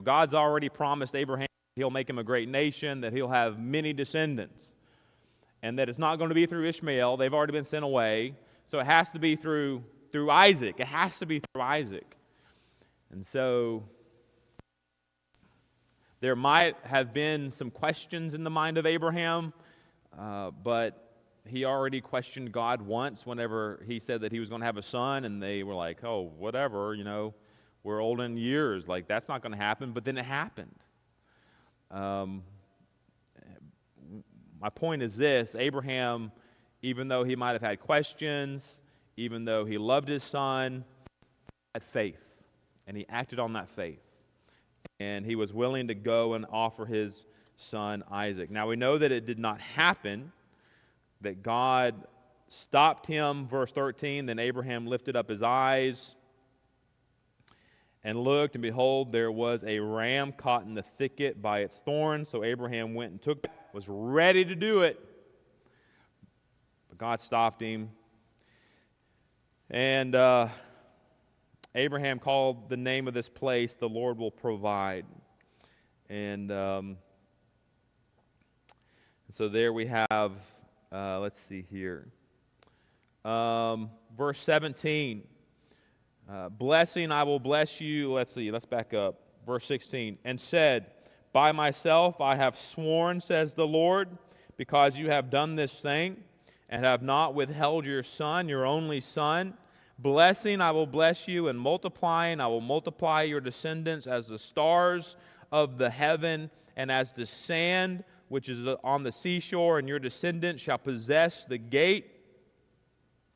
God's already promised Abraham he'll make him a great nation, that he'll have many descendants, and that it's not going to be through Ishmael. They've already been sent away. So it has to be through Isaac. It has to be through Isaac. And so there might have been some questions in the mind of Abraham, but he already questioned God once whenever he said that he was going to have a son, and they were like, oh, whatever, we're old in years. Like, that's not going to happen. But then it happened. My point is this: Abraham, even though he might have had questions, even though he loved his son, had faith, and he acted on that faith. And he was willing to go and offer his son Isaac. Now we know that it did not happen, that God stopped him. Verse 13, then Abraham lifted up his eyes and looked, and behold, there was a ram caught in the thicket by its thorns. So Abraham went and took it, was ready to do it. But God stopped him. And Abraham called the name of this place, the Lord will provide. And so there we have, let's see here. Verse 17. Blessing, I will bless you. Let's back up. Verse 16. And said, by myself I have sworn, says the Lord, because you have done this thing, and have not withheld your son, your only son. Blessing, I will bless you, and multiplying, I will multiply your descendants as the stars of the heaven, and as the sand which is on the seashore, and your descendants shall possess the gate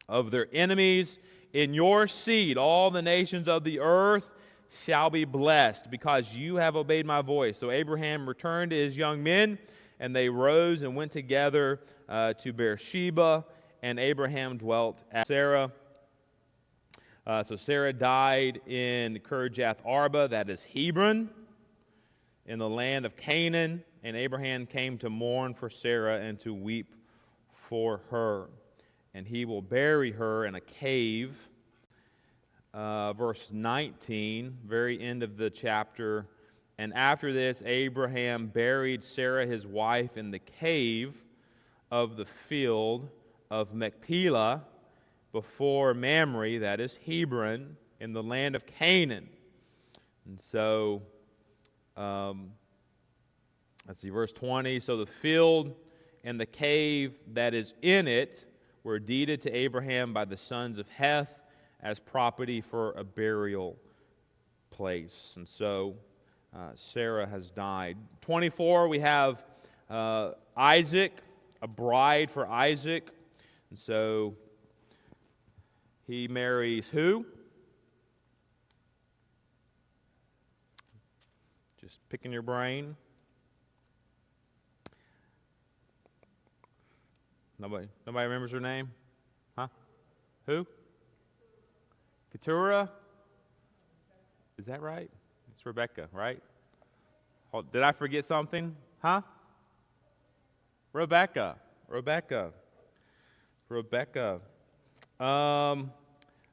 of their enemies. In your seed all the nations of the earth shall be blessed, because you have obeyed my voice. So Abraham returned to his young men, and they rose and went together to Beersheba, and Abraham dwelt at Sarah. So Sarah died in Kirjath Arba, that is Hebron, in the land of Canaan, and Abraham came to mourn for Sarah and to weep for her. And he will bury her in a cave. Verse 19, very end of the chapter. And after this, Abraham buried Sarah his wife in the cave of the field of Machpelah before Mamre, that is Hebron, in the land of Canaan. And so, let's see, verse 20. So the field and the cave that is in it were deeded to Abraham by the sons of Heth as property for a burial place. And so Sarah has died. 24, we have Isaac, a bride for Isaac. And so he marries who? Just picking your brain. Nobody remembers her name? Huh? Who? Keturah? Is that right? It's Rebecca, right? Oh, did I forget something? Huh? Rebecca.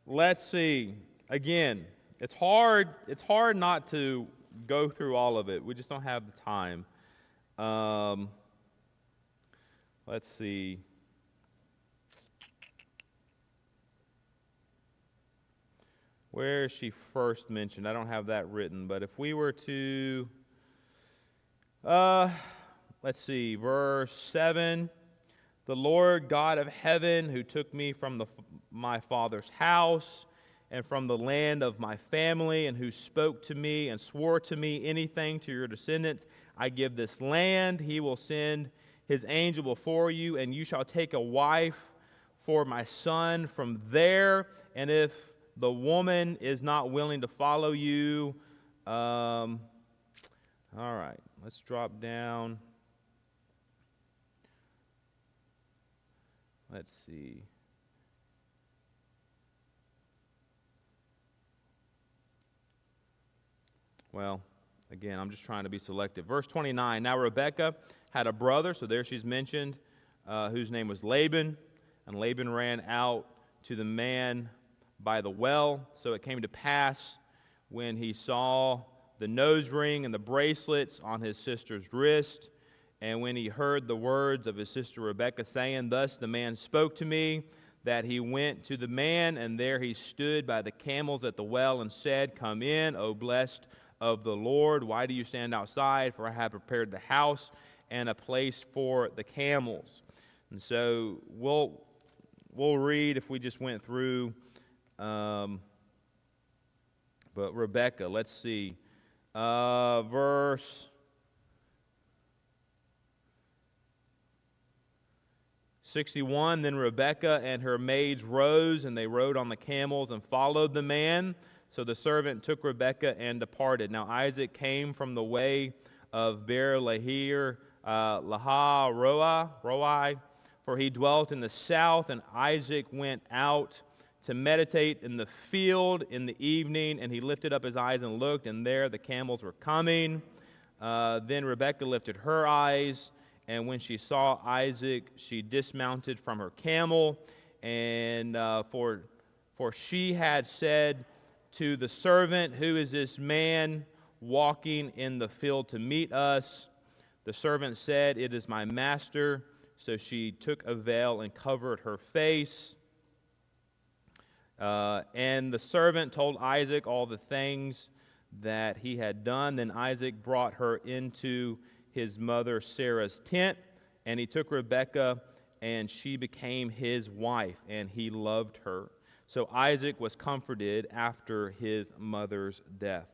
Let's see. Again, it's hard not to go through all of it. We just don't have the time. Let's see. Where is she first mentioned? I don't have that written, but if we were to, let's see, verse 7, the Lord God of heaven, who took me from my father's house and from the land of my family, and who spoke to me and swore to me anything to your descendants, I give this land. He will send his angel before you, and you shall take a wife for my son from there, and if the woman is not willing to follow you. All right, let's drop down. Let's see. Well, again, I'm just trying to be selective. Verse 29, now Rebekah had a brother, so there she's mentioned, whose name was Laban, and Laban ran out to the man by the well. So it came to pass when he saw the nose ring and the bracelets on his sister's wrist. And when he heard the words of his sister Rebekah saying, "Thus the man spoke to me," that he went to the man, and there he stood by the camels at the well and said, "Come in, O blessed of the Lord. Why do you stand outside? For I have prepared the house and a place for the camels." And so we'll read if we just went through. But Rebekah, let's see. Verse 61, then Rebekah and her maids rose, and they rode on the camels and followed the man. So the servant took Rebekah and departed. Now Isaac came from the way of Beer-lahai, Roi, for he dwelt in the south, and Isaac went out to meditate in the field in the evening, and he lifted up his eyes and looked, and there the camels were coming. Then Rebekah lifted her eyes, and when she saw Isaac, she dismounted from her camel, and for she had said to the servant, "Who is this man walking in the field to meet us?" The servant said, "It is my master." So she took a veil and covered her face. And the servant told Isaac all the things that he had done. Then Isaac brought her into his mother Sarah's tent, and he took Rebekah, and she became his wife, and he loved her. So Isaac was comforted after his mother's death.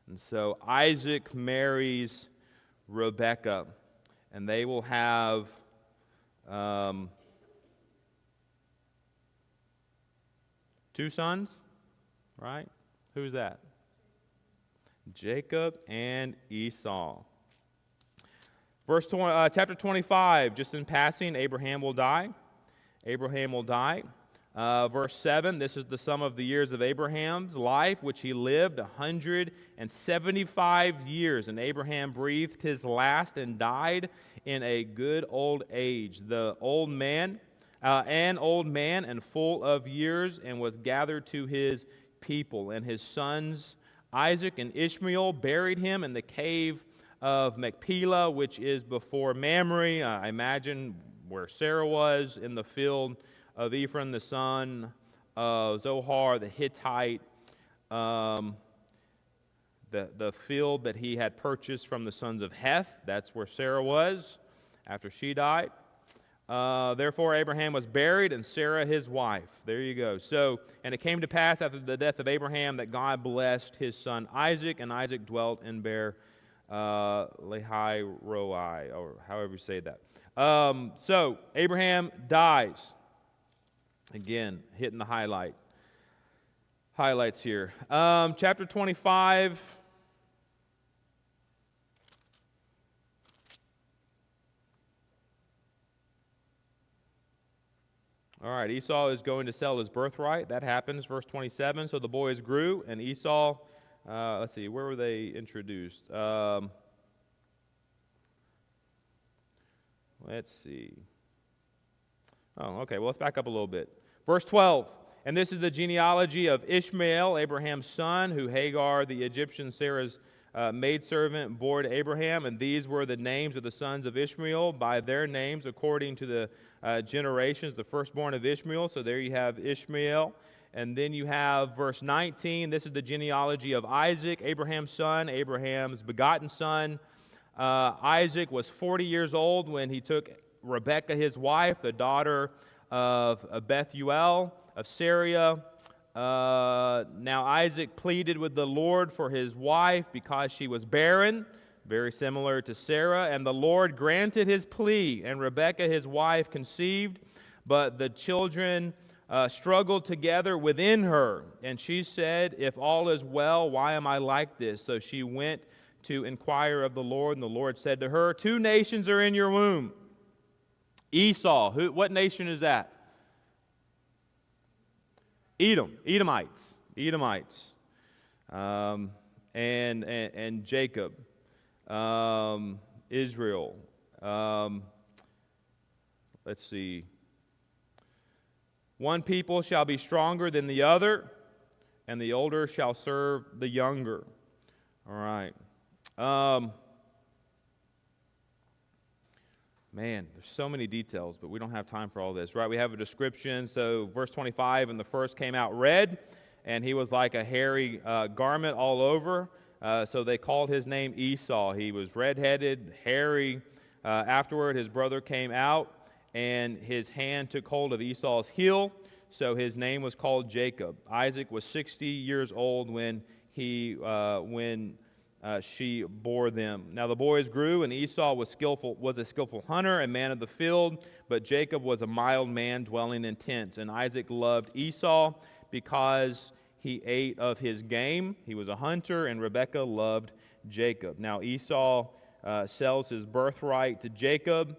And so Isaac marries Rebekah, and they will have two sons, right? Who's that? Jacob and Esau. Chapter 25, just in passing, Abraham will die. Abraham will die. Verse 7, this is the sum of the years of Abraham's life, which he lived 175 years. And Abraham breathed his last and died in a good old age. An old man and full of years, and was gathered to his people. And his sons Isaac and Ishmael buried him in the cave of Machpelah, which is before Mamre, I imagine where Sarah was, in the field of Ephron, the son of Zohar, the Hittite, the field that he had purchased from the sons of Heth. That's where Sarah was after she died. Therefore Abraham was buried, and Sarah his wife. There you go. So, and it came to pass after the death of Abraham that God blessed his son Isaac, and Isaac dwelt in Beer-lahai Roi, or however you say that. So Abraham dies. Again, hitting the highlights here. Chapter 25. All right, Esau is going to sell his birthright. That happens, verse 27. So the boys grew, and Esau, let's see, where were they introduced? Let's see. Oh, okay, well, let's back up a little bit. Verse 12, and this is the genealogy of Ishmael, Abraham's son, who Hagar, the Egyptian, Sarah's maidservant, bore to Abraham, and these were the names of the sons of Ishmael by their names according to the generations, the firstborn of Ishmael. So there you have Ishmael. And then you have verse 19. This is the genealogy of Isaac, Abraham's son, Abraham's begotten son. Isaac was 40 years old when he took Rebekah, his wife, the daughter of Bethuel of Syria. Now Isaac pleaded with the Lord for his wife because she was barren, very similar to Sarah, and the Lord granted his plea, and Rebekah, his wife, conceived, but the children struggled together within her, and she said, "If all is well, why am I like this?" So she went to inquire of the Lord, and the Lord said to her, "Two nations are in your womb. Esau," what nation is that? Edomites, and Jacob, Israel. Let's see. One people shall be stronger than the other, and the older shall serve the younger. All right. Man, there's so many details, but we don't have time for all this, right? We have a description. So verse 25, and the first came out red, and he was like a hairy garment all over. So they called his name Esau. He was red-headed, hairy. Afterward, his brother came out, and his hand took hold of Esau's heel. So his name was called Jacob. Isaac was 60 years old when she bore them. Now the boys grew, and Esau was a skillful hunter, a man of the field, but Jacob was a mild man dwelling in tents. And Isaac loved Esau because he ate of his game. He was a hunter, and Rebekah loved Jacob. Now Esau sells his birthright to Jacob,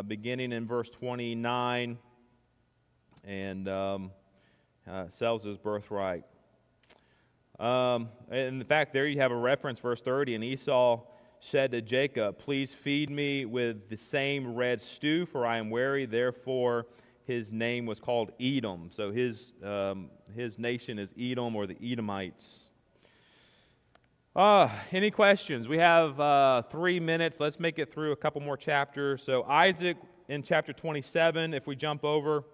beginning in verse 29, and sells his birthright. In fact, there you have a reference, verse 30, and Esau said to Jacob, "Please feed me with the same red stew, for I am weary." Therefore, his name was called Edom. So his nation is Edom, or the Edomites. Any questions? We have 3 minutes. Let's make it through a couple more chapters. So Isaac in chapter 27, if we jump over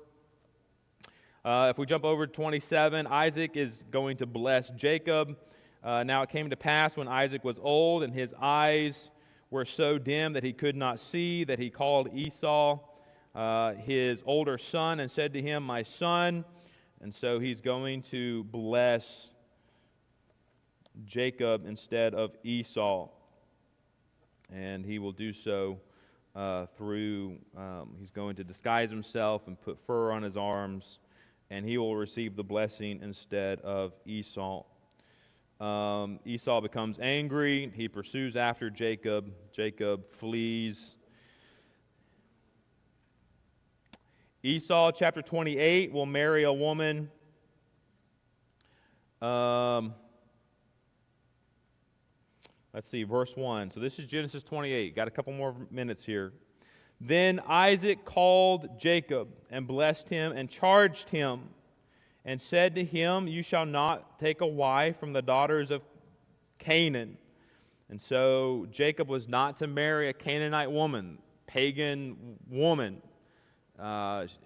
to 27, Isaac is going to bless Jacob. Now it came to pass when Isaac was old and his eyes were so dim that he could not see, that he called Esau, his older son, and said to him, "My son." And so he's going to bless Jacob instead of Esau. And he will do so he's going to disguise himself and put fur on his arms, and he will receive the blessing instead of Esau. Esau becomes angry. He pursues after Jacob. Jacob flees. Esau, chapter 28, will marry a woman. Let's see, verse 1. So this is Genesis 28. Got a couple more minutes here. Then Isaac called Jacob and blessed him and charged him and said to him, "You shall not take a wife from the daughters of Canaan." And so Jacob was not to marry a Canaanite woman, pagan woman.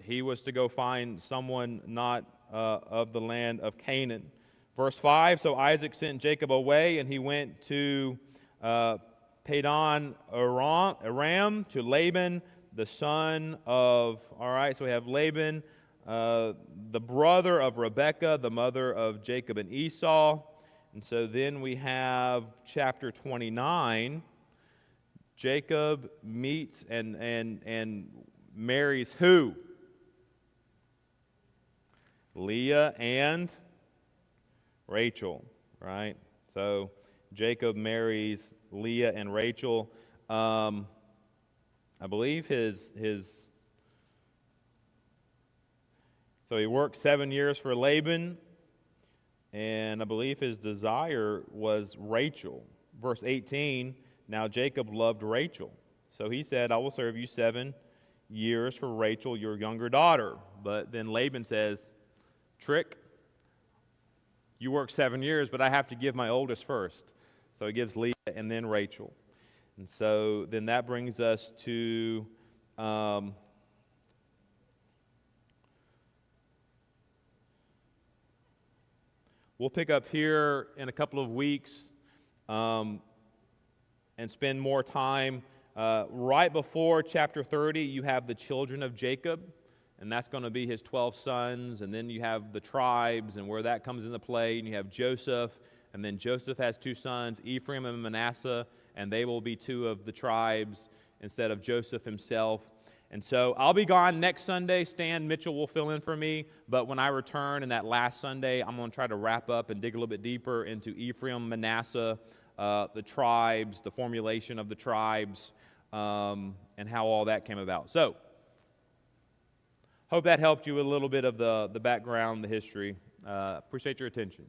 He was to go find someone not of the land of Canaan. Verse 5, so Isaac sent Jacob away, and he went to Padan Aram, to Laban, the son of, all right, so we have Laban, the brother of Rebekah, the mother of Jacob and Esau. And so then we have chapter 29. Jacob meets and marries who? Leah and Rachel, right? So Jacob marries Leah and Rachel. I believe so he worked 7 years for Laban, and I believe his desire was Rachel. Verse 18, now Jacob loved Rachel. So he said, "I will serve you 7 years for Rachel, your younger daughter." But then Laban says, "Trick, you work 7 years, but I have to give my oldest first." So he gives Leah and then Rachel. And so then that brings us to we'll pick up here in a couple of weeks and spend more time. Right before chapter 30, you have the children of Jacob, and that's going to be his 12 sons, and then you have the tribes and where that comes into play, and you have Joseph, and then Joseph has 2 sons, Ephraim and Manasseh, and they will be 2 of the tribes instead of Joseph himself. And so I'll be gone next Sunday. Stan Mitchell will fill in for me, but when I return in that last Sunday, I'm going to try to wrap up and dig a little bit deeper into Ephraim, Manasseh, the tribes, the formulation of the tribes, and how all that came about. So, hope that helped you with a little bit of the background, the history. Appreciate your attention.